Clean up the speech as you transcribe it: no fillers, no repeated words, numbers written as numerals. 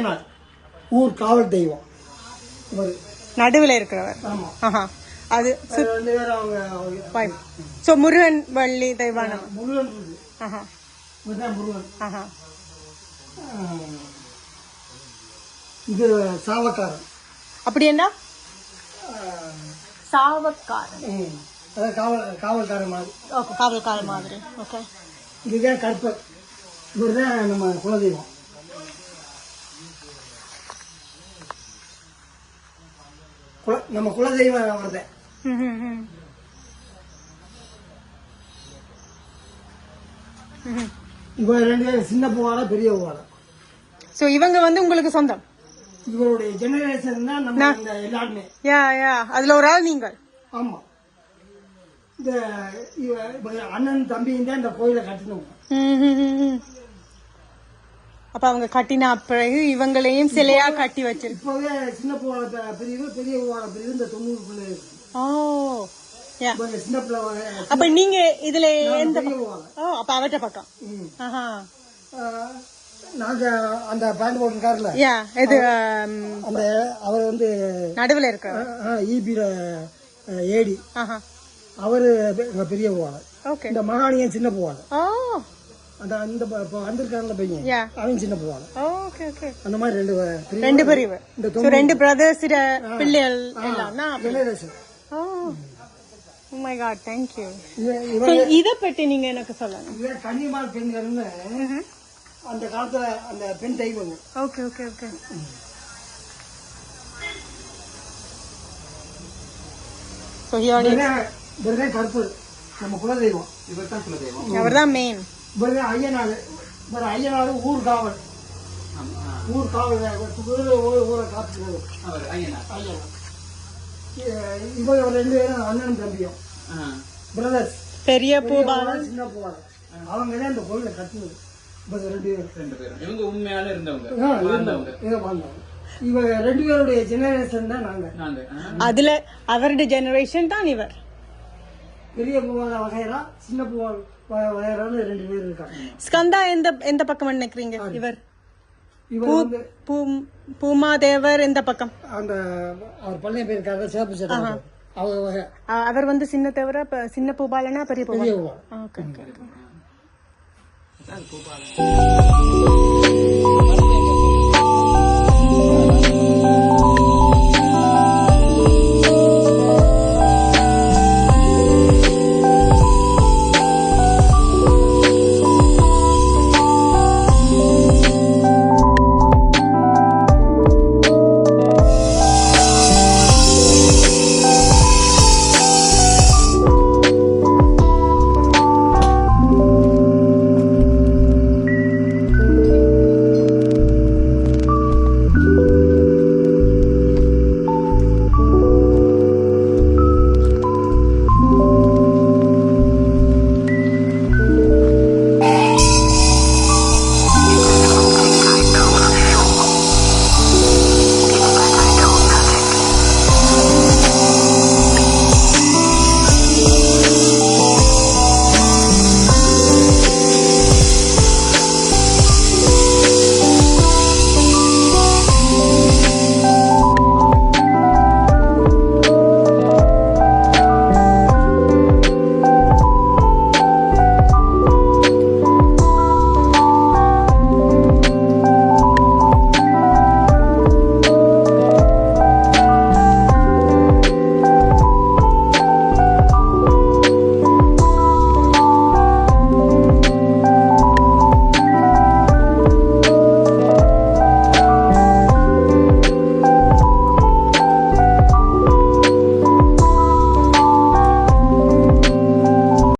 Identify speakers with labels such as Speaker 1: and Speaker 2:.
Speaker 1: ஐயனார் ஊர் காவல் தெய்வம்
Speaker 2: நடுவில் இருக்கிறவர்.
Speaker 1: ஆமா.
Speaker 2: அது
Speaker 1: ரெண்டு பேரும் அவங்க
Speaker 2: சோ முருகன் வள்ளி தெய்வானம்.
Speaker 1: முருகன் முருகன். இது சாவக்காரன்.
Speaker 2: அப்படி என்ன சாவக்காரன்?
Speaker 1: காவல்காரன் மாதிரி.
Speaker 2: ஓகே, காவல்காரன் மாதிரி. ஓகே.
Speaker 1: இதுதான் கற்பர். இவர்தான் நம்ம குலதெய்வம். நம்ம குலதெய்வம் அவர்தான். இவங்க ரெண்டு பேரும் சின்ன பூவால பெரிய பூவால.
Speaker 2: சோ இவங்க வந்து உங்களுக்கு சொந்தம்?
Speaker 1: இவருடைய ஜெனரேஷன் தான் நம்ம எல்லாருமே.
Speaker 2: அதுல ஒரு ஆள் நீங்கள்.
Speaker 1: ஆமா. இந்த அண்ணன் தம்பியும் தான் இந்த கோயிலை கட்டினவங்க.
Speaker 2: அப்ப அவங்க கட்டின பிறகு இவங்களையும் சிலையா கட்டி வச்சிருக்கு.
Speaker 1: இப்பவே சின்ன பூவால பிரிவு பெரிய பூவால பிரிவு இந்த 90 இருக்கு. சின்ன பிள்ளை.
Speaker 2: அப்ப நீங்க இதுல எந்த அப்ப அவட்ட பக்கம்?
Speaker 1: நாங்க அந்த பேண்ட் போட்டிருக்காருல,
Speaker 2: இது
Speaker 1: அந்த அவர் வந்து
Speaker 2: நடுவுல இருக்க
Speaker 1: ஈபி ஏடி, அவரு எங்க பெரிய பூவால. இந்த மகானியன் சின்ன பூவால. அந்த அந்த வந்திருக்காங்க பையன், அவன் சின்ன பூவால. அந்த மாதிரி ரெண்டு பிரிவு.
Speaker 2: ரெண்டு பிரதர்ஸ் பிள்ளைகள் எல்லாம். Oh my God, thank you. இத பத்தி நீங்க எனக்கு சொல்லுங்க.
Speaker 1: இது கன்னிமார் பெண்கள்னு அந்த காலத்துல அந்த பெண் தெய்வம்.
Speaker 2: ஓகே. சோ
Speaker 1: இவர்தான் கற்பர், நம்ம குலதெய்வம். இவர்தான் குலதெய்வம்.
Speaker 2: அவர்தான் மெயின்.
Speaker 1: இவர்தான் ஐயனார் ஊர் காவல். ஊர் காவல் ஊரை காத்துக்கிறது அவர் ஐயனார். இவங்க ரெண்டு பேரும் அண்ணனும் தம்பியும், பிரதர்ஸ்.
Speaker 2: பெரிய பூபாலன்,
Speaker 1: சின்ன பூபாலன். அவங்க தான் இந்த கோயிலை கட்டுனது.
Speaker 3: ரெண்டு பேரும் இவங்க உண்மையான இருந்தவங்க.
Speaker 1: இவங்க ரெண்டு பேருடைய ஜெனரேஷன் தான் நாங்க.
Speaker 2: அதுல அவருடைய ஜெனரேஷன் தான் இவர்.
Speaker 1: பெரிய பூவால வகைரா, சின்ன பூவால் வகைரான்னு ரெண்டு பேர் இருக்காங்க.
Speaker 2: ஸ்கந்தா எந்த பக்கம் நினைக்கிறீங்க? இவர் பூமாதேவர் எந்த பக்கம்?
Speaker 1: அந்த அவர் பள்ளிய பேர் இருக்காரு, சேப்பு சேட்டா.
Speaker 2: அவர் வந்து சின்ன தவிர சின்ன பூபாலனா பெரிய பூபாலன். ஓகே.